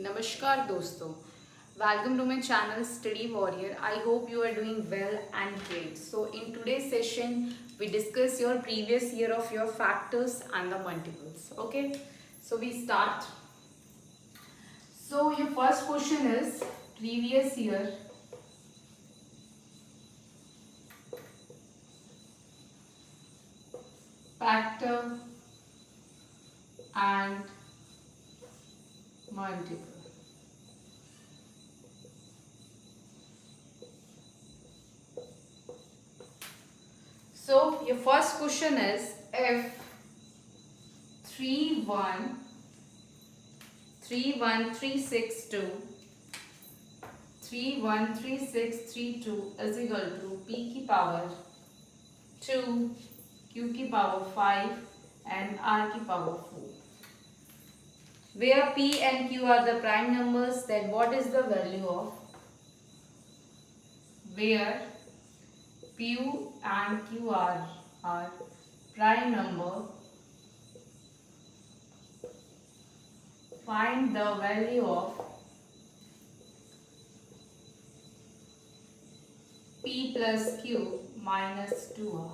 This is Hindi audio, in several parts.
Namaskar दोस्तों, welcome to my channel Study Warrior. I hope you are doing well and great. So in today's session, we discuss your previous year of your factors and the multiples. Okay, so we start. So your first question is previous year factor and multiple. So your first question is if 31362 31362 is equal to p की power 2 q की power 5 and r की power 4. Where p and q are the prime numbers, then what is the value of where p and q are prime number, find the value of p plus q minus 2r.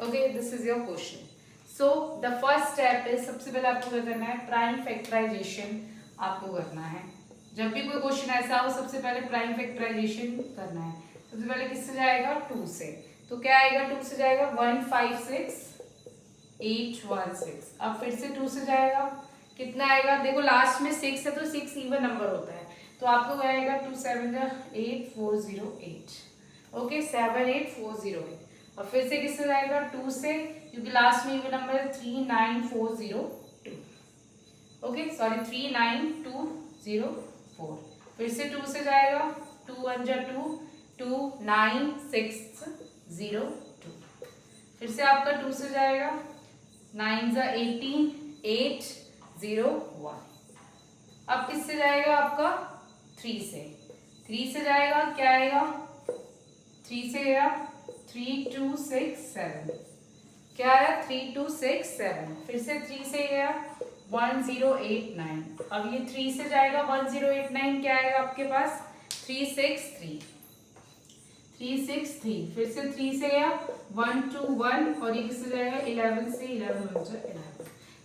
Okay, this is your question. So the first step is, सबसे पहले आपको क्या करना है, प्राइम फैक्टराइजेशन आपको करना है. जब भी कोई क्वेश्चन ऐसा हो सबसे पहले प्राइम फैक्टराइजेशन करना है. सबसे पहले किससे जाएगा, 2 से. तो क्या आएगा, 2 से जाएगा 156816. अब फिर से 2 से जाएगा, कितना आएगा, देखो लास्ट में 6 है तो 6 इवन नंबर होता है, तो आपको क्या आएगा 2 7 8408. ओके, 78408. और फिर से किससे जाएगा, 2 से, क्योंकि लास्ट में इवन नंबर है 39402. Okay sorry 39204. फिर से 2 से जाएगा, 2 1 जा 2 29602. फिर से आपका 2 से जाएगा, 9 जा 18 801. अब किससे जाएगा आपका, 3 से. 3 से जाएगा, क्या आएगा, 3 से गया 3267. क्या आया, 3267. फिर से 3 से गया 1089. अब ये 3 से जाएगा 1089, क्या आएगा आपके पास, 363. फिर से 3 से गया 121 और ये किससे जाएगा 11 से, 11 11.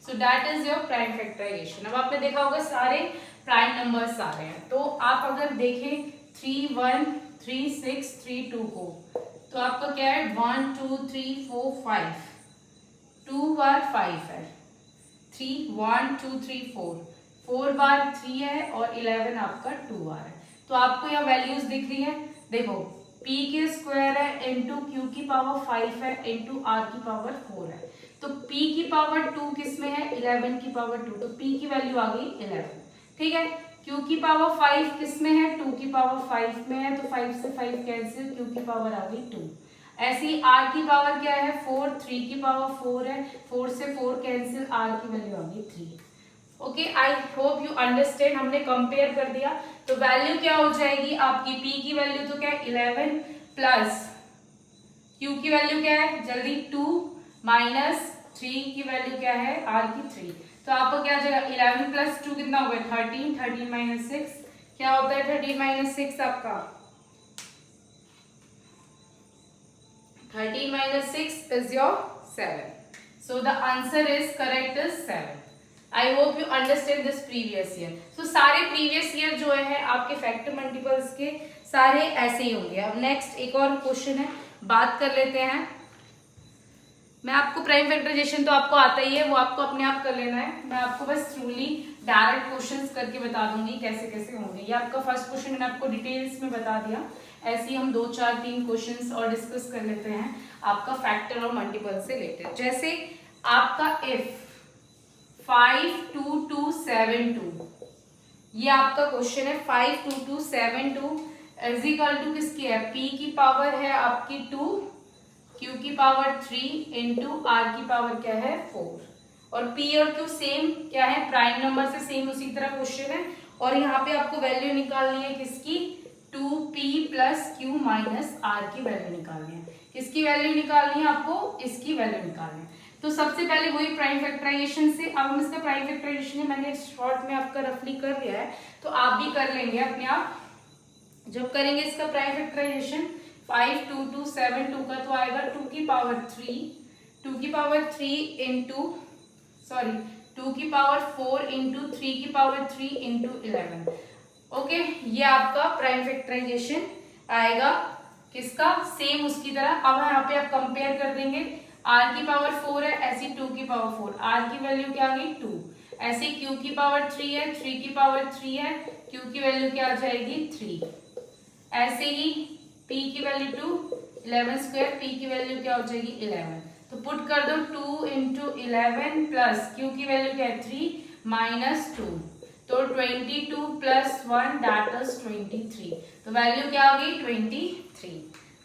So that is your prime factorisation. अब आपने देखा होगा सारे प्राइम नंबर्स आ रहे हैं, तो आप अगर देखें 313632 को, तो आपका क्या है 1 2 3 4 5, 2 बार 5 है, 3 1 2 3 4 बार 3 है और 11 आपका 2 बार है. तो आपको यहाँ वैल्यूज दिख रही है, देखो p के स्क्वायर है इंटू q की पावर 5 है इंटू r की पावर 4 है. तो p की पावर 2 किस में है, 11 की पावर 2, तो p की वैल्यू आ गई 11. ठीक है, q की पावर 5 किस में है, 2 की पावर 5 में है, तो 5 से 5 कैंसिल, q की पावर आ गई 2. ऐसी r की पावर क्या है 4, 3 की पावर 4 है, 4 से 4 कैंसिल, r की वैल्यू आ गई 3. Okay, I hope you understand. हमने कंपेयर कर दिया, तो वैल्यू क्या हो जाएगी आपकी, p की वैल्यू तो क्या है 11 प्लस q की वैल्यू क्या है, जल्दी 2 माइनस 3 की वैल्यू क्या है, r की 3. तो आपको क्या जाएगा, 11 प्लस 2 कितना हो गया 13, 13 माइनस 6 क्या होता है, 13 माइनस 6 आपका 13 minus 6 is your 7. So the answer is correct is 7. I hope you understand this previous year. So सारे previous year जो है आपके फैक्टर मल्टीपल्स के सारे ऐसे ही होंगे. अब नेक्स्ट एक और क्वेश्चन है, बात कर लेते हैं. मैं आपको प्राइम फैक्टराइजेशन तो आपको आता ही है, वो आपको अपने आप कर लेना है. मैं आपको बस थ्रूली डायरेक्ट क्वेश्चंस करके बता दूंगी कैसे कैसे होंगे. ये आपका फर्स्ट क्वेश्चन मैंने आपको डिटेल्स में बता दिया. ऐसे ही हम 2 4 3 क्वेश्चंस और डिस्कस कर लेते हैं आपका फैक्टर और मल्टीपल से रिलेटेड. जैसे आपका इफ 52272, ये आपका क्वेश्चन है. 52272 इज इक्वल टू किसकी है, p की पावर है आपकी 2, q की पावर 3 इंटू r की पावर क्या है 4. और p और q सेम क्या है, प्राइम नंबर से सेम उसी तरह क्वेश्चन है. और यहाँ पे आपको वैल्यू निकालनी है किसकी, 2p plus q minus r की वैल्यू निकालनी है. किसकी वैल्यू निकालनी है आपको, इसकी वैल्यू निकालनी है. तो सबसे पहले वही प्राइम फैक्टराइजेशन से, अब हम इसका प्राइम फैक्टराइजेशन मैंने शॉर्ट में आपका रफली कर लिया है, तो आप भी कर लेंगे अपने आप। जब करेंगे इसका प्राइम फैक्टराइजेशन 5 2 2 7 2 का तो आएगा 2 की पावर 3 इंटू 2 की पावर 4 इंटू 3 की पावर 3 इंटू 11। ओके, ये आपका प्राइम फैक्टराइजेशन आएगा किसका, सेम उसकी तरह। अब यहाँ पे आप कंपेयर कर देंगे, r की पावर 4 है, ऐसी 2 की पावर 4, r की वैल्यू क्या आ गई 2, ऐसे q की पावर 3 है, 3 की पावर 3 है, q की वैल्यू क्या आ जाएगी 3, ऐसे ही p की वैल्यू 2, 11 स्क्वायर, p की वैल्यू क्या हो जाएगी 11। तो पुट कर दो 2 इंटू 11 प्लस q की वैल्यू क्या है 3 माइनस 2, तो 22 प्लस 1 दैट इज 23, तो वैल्यू क्या आ गई 23।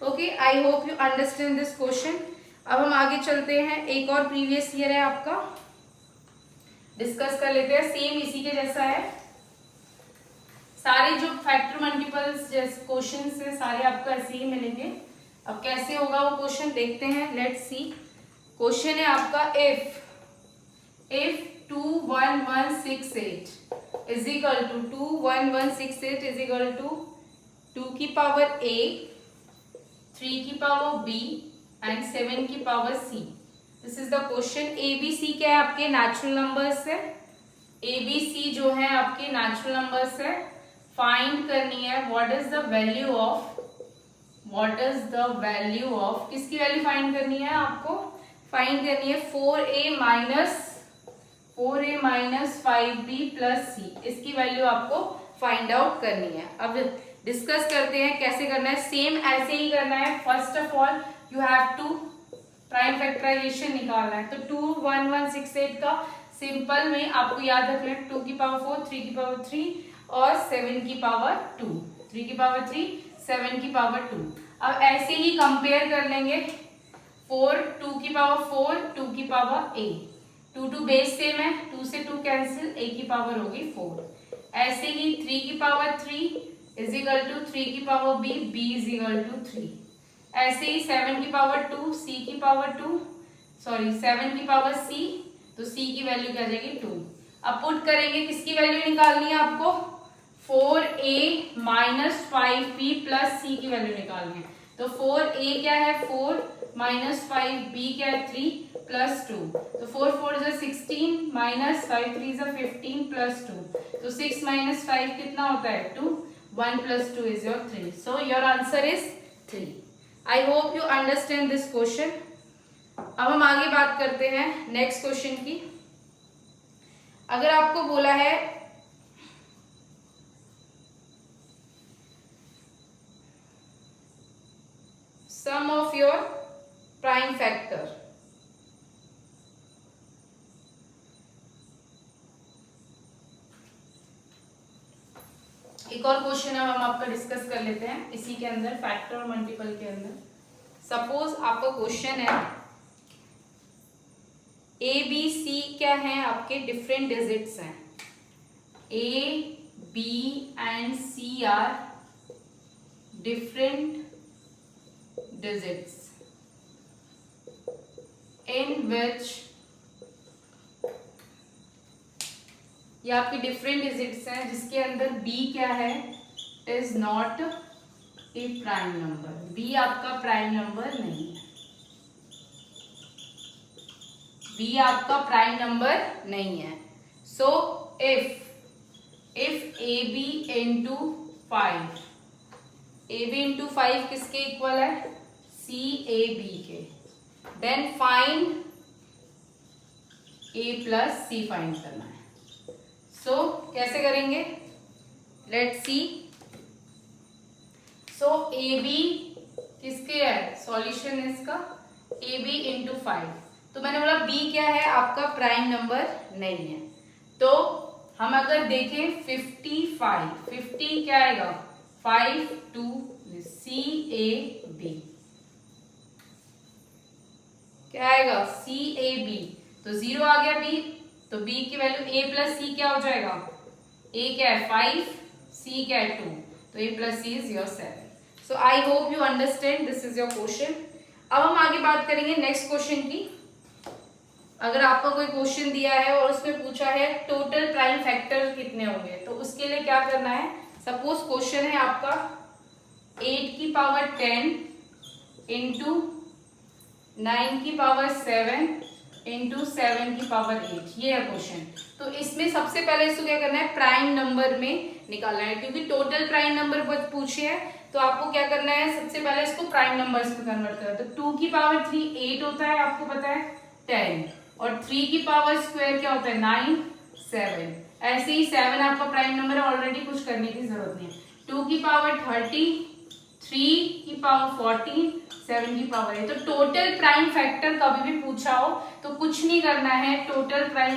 Okay, I hope you understand this question. अब हम आगे चलते हैं, एक और प्रीवियस ईयर है आपका, डिस्कस कर लेते हैं, सेम इसी के जैसा है। सारे जो फैक्टर मल्टीपल्स जैसे क्वेश्चन है सारे आपको ऐसे ही मिलेंगे। अब कैसे होगा वो क्वेश्चन देखते हैं, लेट्स सी। क्वेश्चन है आपका if 21168 is equal to 21168 is equal to 2 की पावर a, 3 की पावर b एंड 7 की power c। This is the question. A B C क्या है आपके नेचुरल नंबर्स है, ए बी सी जो है आपके नेचुरल नंबर्स है। फाइंड करनी है what is the value of किसकी वैल्यू फाइंड करनी है आपको, फाइंड करनी है 4a minus 5b plus c, इसकी वैल्यू आपको फाइंड आउट करनी है। अब डिस्कस करते हैं कैसे करना है, सेम ऐसे ही करना है। First of all you have to prime factorisation निकालना है, तो 21168 का सिंपल में आपको याद रखना है 2 की पावर 4, 3 की पावर 3 और 7 की पावर 2, 3 की पावर 3, 7 की पावर 2। अब ऐसे ही कंपेयर कर लेंगे 2 की पावर 4, 2 की पावर a, 2 बेस सेम है, 2 से 2 कैंसिल, a की पावर होगी 4। ऐसे ही 3 की पावर 3 इज इक्वल टू 3 की power b, b is equal to 3। ऐसे ही 7 की पावर 2, c की पावर 2, 7 की पावर c, तो c की वैल्यू क्या आ जाएगी 2। अब पुट करेंगे, किसकी वैल्यू निकालनी है आपको, 4a minus 5b plus c की वैल्यू निकालनी है। तो 4a क्या है 4 माइनस 5b क्या है 3 प्लस 2, तो 4 4 इज 16 माइनस 5 3 इज 15 प्लस 2, तो 6 माइनस 5 कितना होता है 2, 1 plus 2 is your 3, so your answer is 3। I hope you understand this question. अब हम आगे बात करते हैं नेक्स्ट क्वेश्चन की। अगर आपको बोला है सम ऑफ योर प्राइम फैक्टर, एक और क्वेश्चन है हम आपका डिस्कस कर लेते हैं इसी के अंदर, फैक्टर और मल्टीपल के अंदर। सपोज आपका क्वेश्चन है ए बी सी क्या है आपके डिफरेंट डिजिट्स हैं, A B and C are different digits in which, ये आपके डिफरेंट डिजिट्स हैं जिसके अंदर b क्या है, is not a prime number, b आपका प्राइम नंबर नहीं है, b आपका प्राइम नंबर नहीं है। So if A B into 5, A B into 5 किसके इक्वल है, सी ए बी के, then find A plus C find करना है। सो कैसे करेंगे, let's see. So A B किसके है, सॉल्यूशन इसका ए बी इंटू 5, तो मैंने बोला b क्या है आपका प्राइम नंबर नहीं है। तो हम अगर देखें 50 क्या आएगा 5 2 सी ए बी, क्या आएगा सी ए बी, तो 0 आ गया b, तो b की वैल्यू a प्लस सी क्या हो जाएगा, a क्या है 5, c क्या है 2, तो a plus C is your 7। So I hope you understand, this is your question. अब हम आगे बात करेंगे नेक्स्ट क्वेश्चन की। अगर आपको कोई क्वेश्चन दिया है और उसमें पूछा है टोटल प्राइम फैक्टर कितने होंगे, तो उसके लिए क्या करना है, सपोज क्वेश्चन है आपका 8 की पावर 10 इंटू 9 की पावर 7 इंटू 7 की पावर 8, ये है क्वेश्चन। तो इसमें सबसे पहले इसको क्या करना है, प्राइम नंबर में निकालना है, क्योंकि टोटल प्राइम नंबर पूछे है तो आपको क्या करना है, सबसे पहले इसको प्राइम नंबर्स में कन्वर्ट करना है। तो 2 की पावर 3 8 होता है, आपको पता है 10, और 3 की पावर स्क्वायर क्या होता है 9 7, ऐसे ही 7 आपका प्राइम नंबर है, ऑलरेडी कुछ करने की जरूरत नहीं है। 2 की पावर 30, 3 की पावर 14, 7 की पावर 8। तो टोटल प्राइम फैक्टर कभी भी पूछा हो तो कुछ नहीं करना है, टोटल प्राइम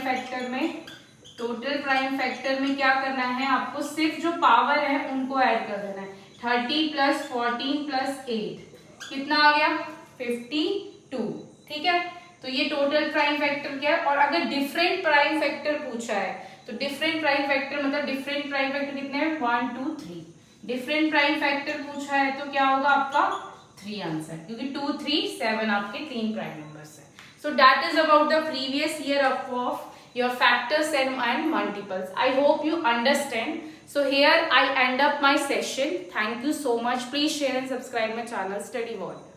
फैक्टर में क्या करना है, आपको सिर्फ जो पावर है उनको ऐड कर देना है। 30 प्लस 14 प्लस 8 कितना आ गया 52, ठीक है। तो ये टोटल प्राइम फैक्टर क्या है। और अगर डिफरेंट प्राइम फैक्टर पूछा है तो डिफरेंट प्राइम फैक्टर मतलब डिफरेंट प्राइम फैक्टर कितने हैं 1 2 3, डिफरेंट प्राइम फैक्टर पूछा है तो क्या होगा आपका 3 आंसर, क्योंकि 2 3 7 आपके 3 प्राइम नंबर्स है। सो that is about the previous year of your factors and multiples. I hope you understand. So here I end up my session. Thank you so much. Please share and subscribe my channel Study World.